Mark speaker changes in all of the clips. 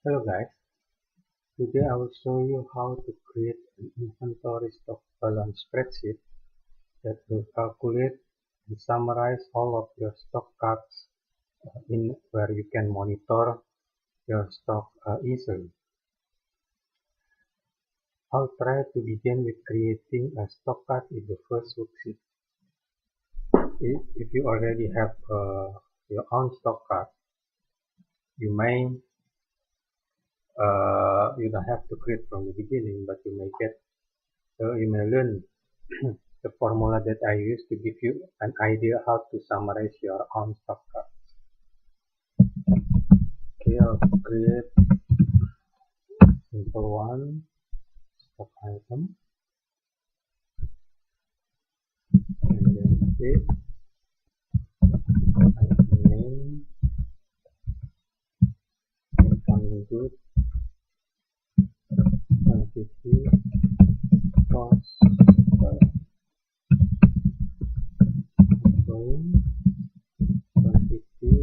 Speaker 1: Hello guys, today I will show you how to create an inventory stock balance spreadsheet that will calculate and summarize all of your stock cards in where you can monitor your stock easily. I'll try to begin with creating a stock card in the first worksheet. If you already have your own stock card, you don't have to create from the beginning, but you may learn the formula that I use to give you an idea how to summarize your own stock cards. Okay, I'll create simple one, stock item, and then date, item name, incoming goods, quantity, cost, outgoing, quantity,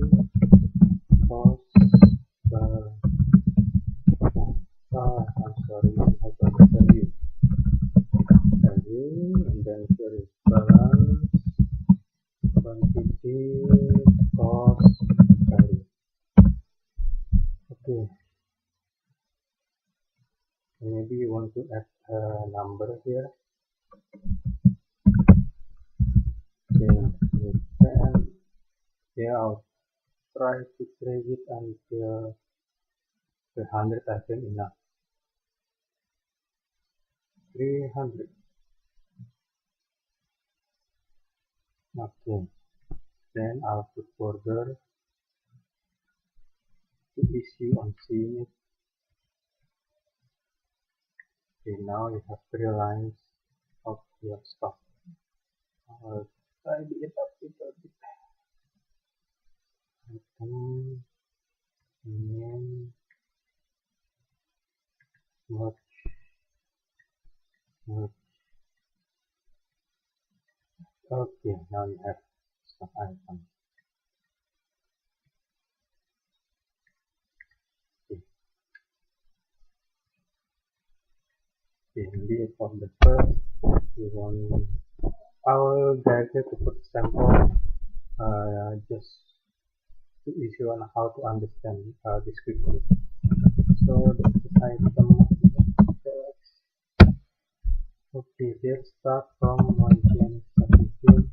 Speaker 1: cost, I'm sorry, how to value, and then here is balance, quantity, cost, value. Okay, maybe you want to add a number here. Okay, yeah, I'll try to drag it until 300. I think enough. 300. Okay, then I'll put border to issue on seeing it. Okay, now you have 3 lines of your stock. I'll tidy it up a little bit. Item, name, merge. Okay, now you have stock item. Okay, maybe for the first, I will directly to put sample just to issue on how to understand this quickly. So this is item. Okay, let's start from 1 Jan 17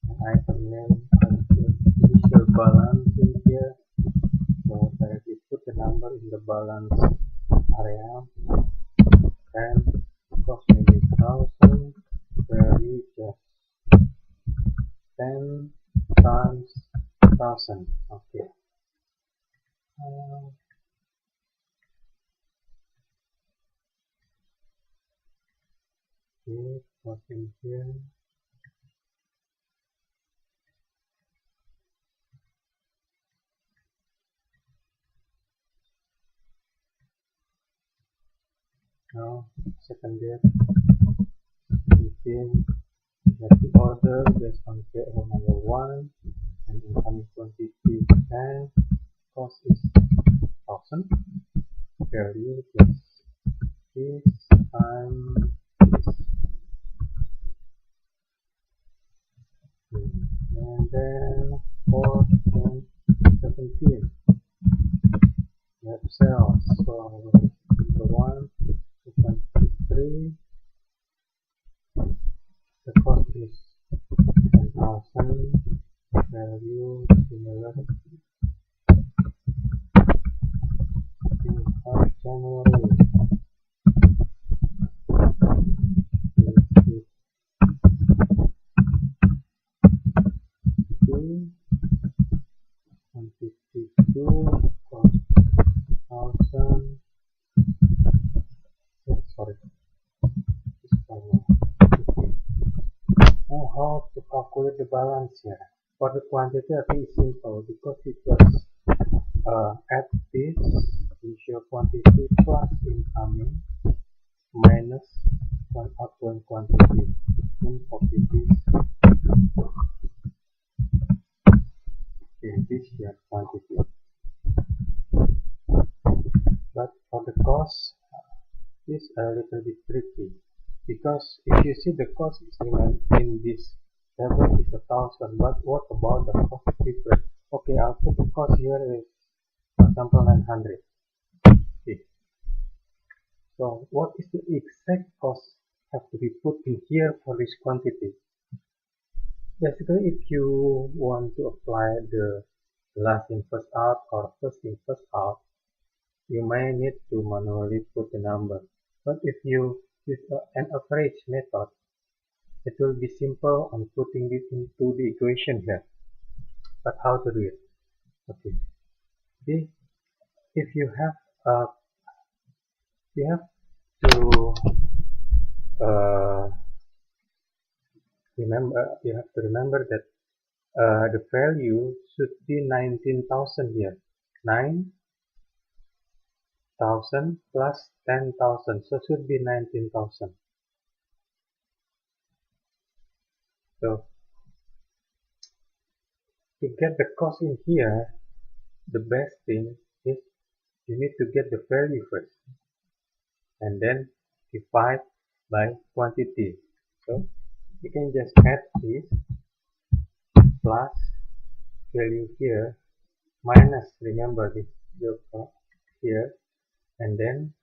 Speaker 1: and item name until initial balance in here. So directly put the number in the balance area and cost maybe 1000, value just 10 times 1000. Okay. Okay, cost in here. Now second date 15. Get the order based on PO number 1 and incoming quantity 10. Cost is 1000. Value is this times this. And then 4 and 17. Web sales. So number 1 to 23. The cost is 10,000. Value similar. In 1st January. Now how to calculate the balance here? For the quantity, I think it's simple because it was add this initial quantity plus incoming minus outgoing quantity, then copy this. Okay, this here quantity. But for the cost, it's a little bit tricky, because if you see the cost is in this table is 1,000, but what about the cost difference? Okay, I'll put the cost here is, for example, 900. Okay. So what is the exact cost have to be put in here for this quantity? Basically, if you want to apply the last in first out or first in first out, you may need to manually put the number. But if you use an average method, it will be simple on putting it into the equation here. But how to do it? Okay. If you have to uh, you have to remember that the value should be 19,000 here. 9,000 plus 10,000, so should be 19,000. So to get the cost in here, the best thing is you need to get the value first and then divide by quantity. So you can just add this plus value here minus, remember this here, and then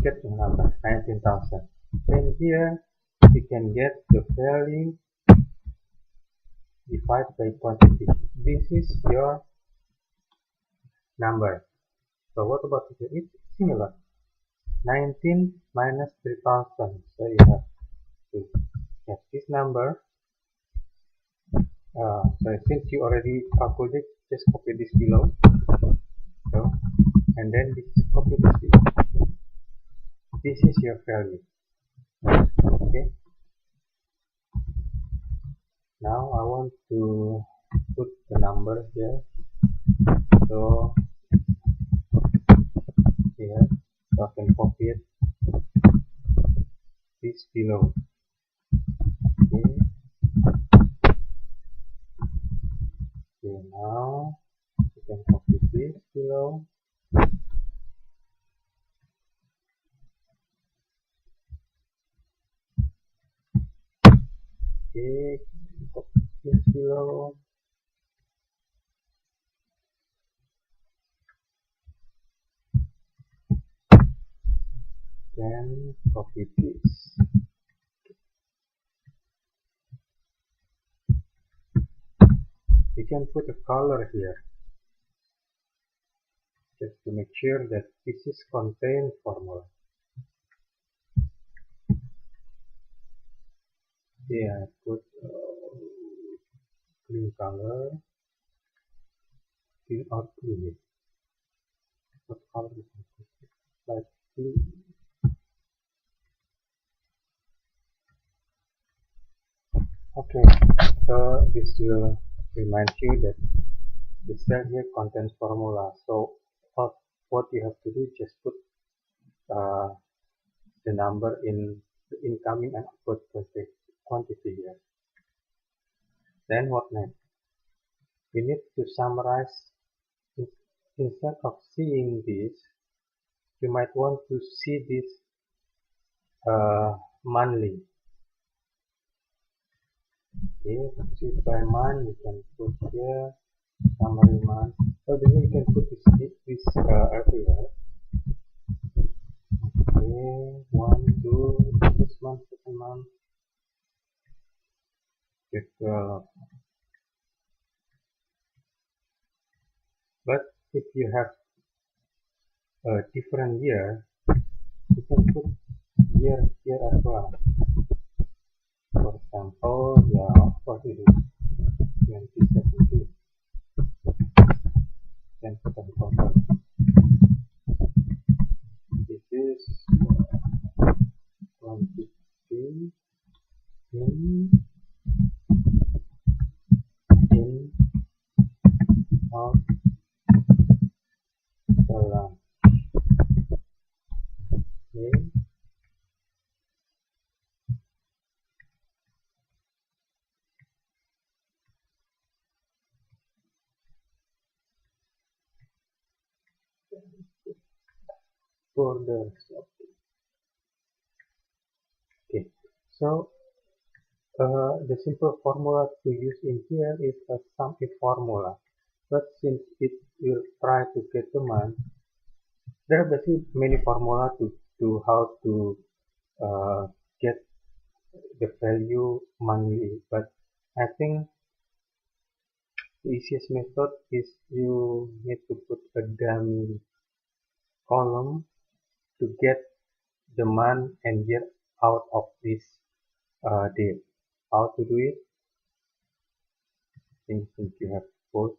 Speaker 1: get the number 19,000. Then here you can get the value divided by quantity. This is your number. So what about here? It's similar. 19 minus 3,000. So you have to get this number. So since you already calculated, just copy this below. So, and then copy this below. This is your value. Okay. Now I want to put the number here. So here, so I can copy it. This below. Okay. Okay, now you can copy this below. Okay, copy this below. Then copy this. You can put a color here, just to make sure that this is contained formula. Yeah, I put green color, green or blue. What color is it? Like blue. Okay, so this will remind you that the cell here contains formula. So what you have to do is just put the number in the incoming and output quantity here. Then what next? We need to summarize. Instead of seeing this, you might want to see this monthly. Okay, choose by month. You can put here summary month. So then you can put this everywhere. Okay, 1, 2, this month, second month. But if you have a different year, you can put year here as well. For example, yeah, of course it is 2017. Then put on total. This is 2016 in of balance. Okay. borders. Okay, so the simple formula to use in here is a sum if formula. But since it will try to get the man, there are basically many formula to how to get the value manually. But I think the easiest method is you need to put a dummy column to get the month and year out of this date. How to do it? Since you have both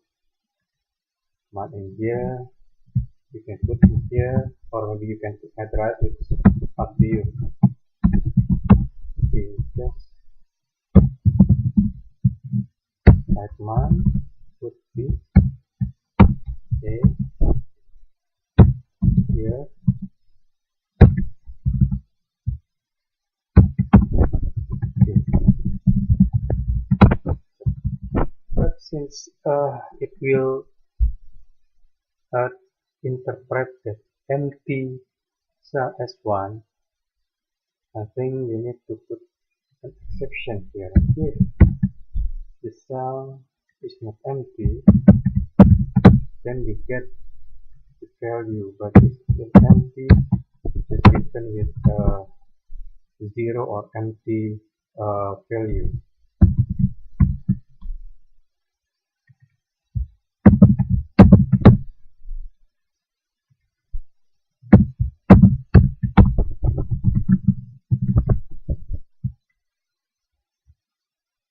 Speaker 1: month and year, you can put it here, or maybe you can add right. It's up to you. Okay, just type month, put this, okay, here, okay. But since it will uh, interpret the empty cell as one, I think we need to put an exception here. If the cell is not empty, then we get the value, but if it's empty, it's just written with 0 or empty value.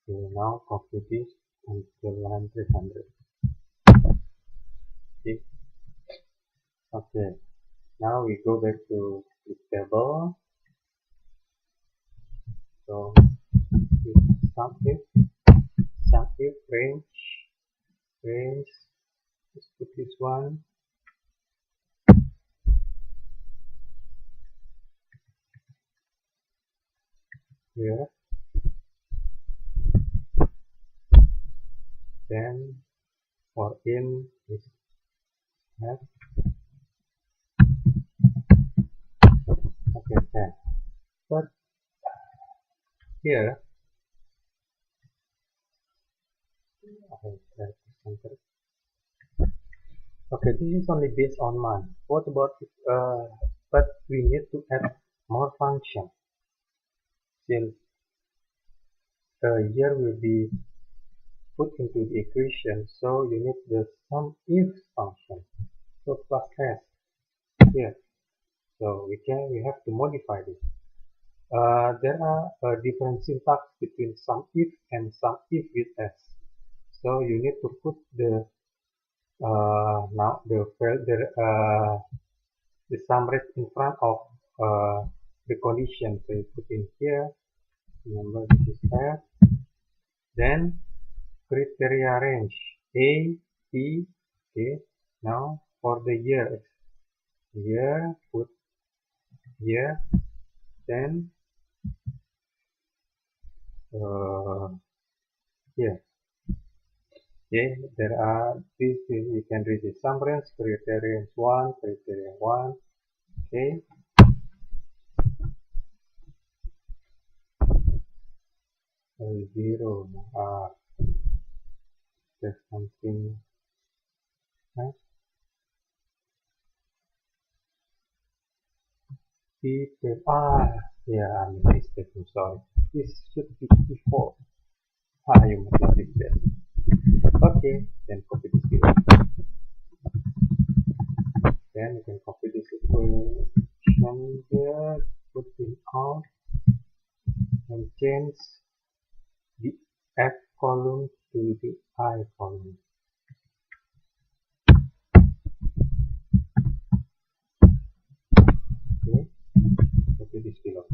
Speaker 1: Okay, now copy this until line 300. Okay. Okay. Now we go back to the table. So sum if range. Let's put this one here. Then for in is have. Okay, then. But here, okay, this is only based on month. What about if, but we need to add more function since year will be put into the equation, so you need the sum if function. So plus s here. So we have to modify this. There are different syntax between sum if and sum if with s. So you need to put the now the sum rate in front of the condition. So you put in here. Remember this is f. Then criteria range A, B. Okay. Now for the year, put year. Then here. Okay, there are this. You can read the sum range, criteria 1, criteria 1. Okay. Zero. There's something. Huh? Yeah, I made a mistake. I'm sorry. This should be before. You must have that. Okay, then copy this here. Then you can copy this equation here, put it out, and change the F column to the I column. Okay, copy this below.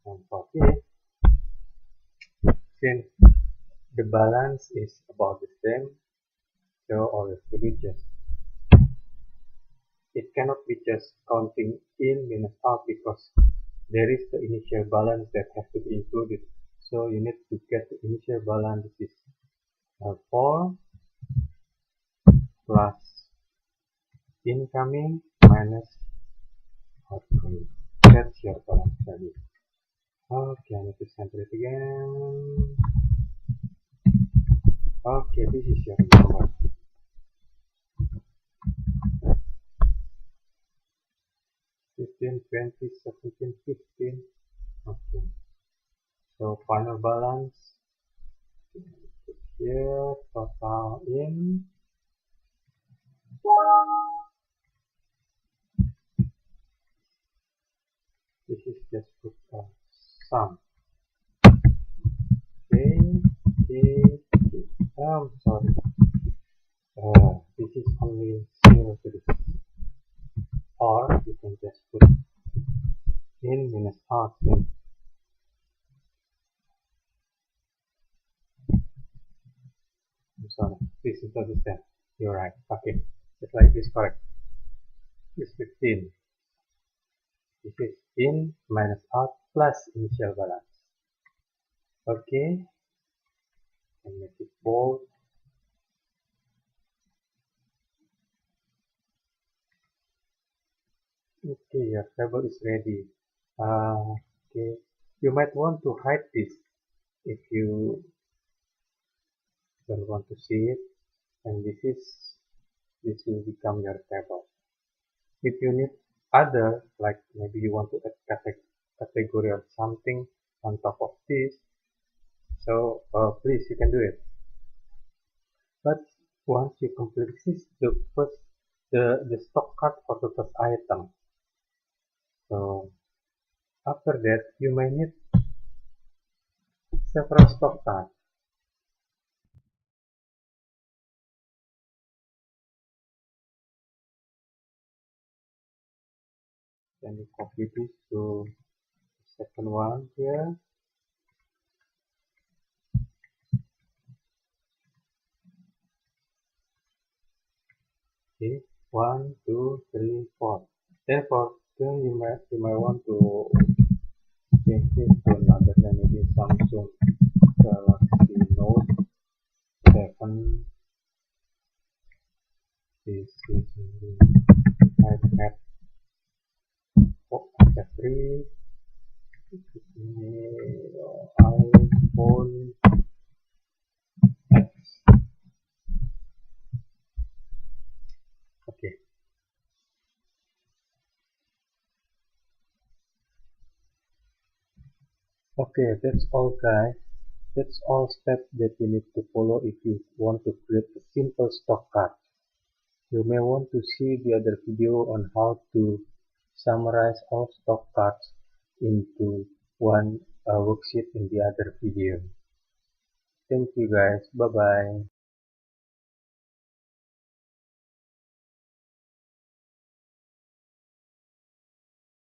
Speaker 1: And for this, since the balance is about the same, so all you have to do just it cannot be just counting in minus out because there is the initial balance that has to be included. So you need to get the initial balance. This is 4 plus incoming minus outgoing. That's your balance value. Okay, I need to center it again. Okay, this is your number. 15, 20, 17, 15. Okay. So final balance here, total in. This is just put sum. Okay, okay, okay. Sorry. This is only 0 to this. Or you can just put in minus out in. I'm sorry. Please understand. You're right. Okay. Just like this, correct. This 15. This is in minus out plus initial balance. Okay. And make it bold. Okay, your table is ready. Okay. You might want to hide this if you don't want to see it. And this will become your table. If you need other, like maybe you want to add category or something on top of this, so please you can do it. But once you complete this, the stock card for the first item. So after that, you may need several stock cards. Then you copy this to the second one here. Okay, 1, 2, 3, 4. Then for then you might want to change this to another name, maybe Samsung Galaxy Note 7. This is iPad. Oh, iPad 3. iPhone X. Okay. Okay, that's all guys. That's all steps that you need to follow if you want to create a simple stock card. You may want to see the other video on how to summarize all stock cards into one worksheet in the other video. Thank you guys. Bye bye.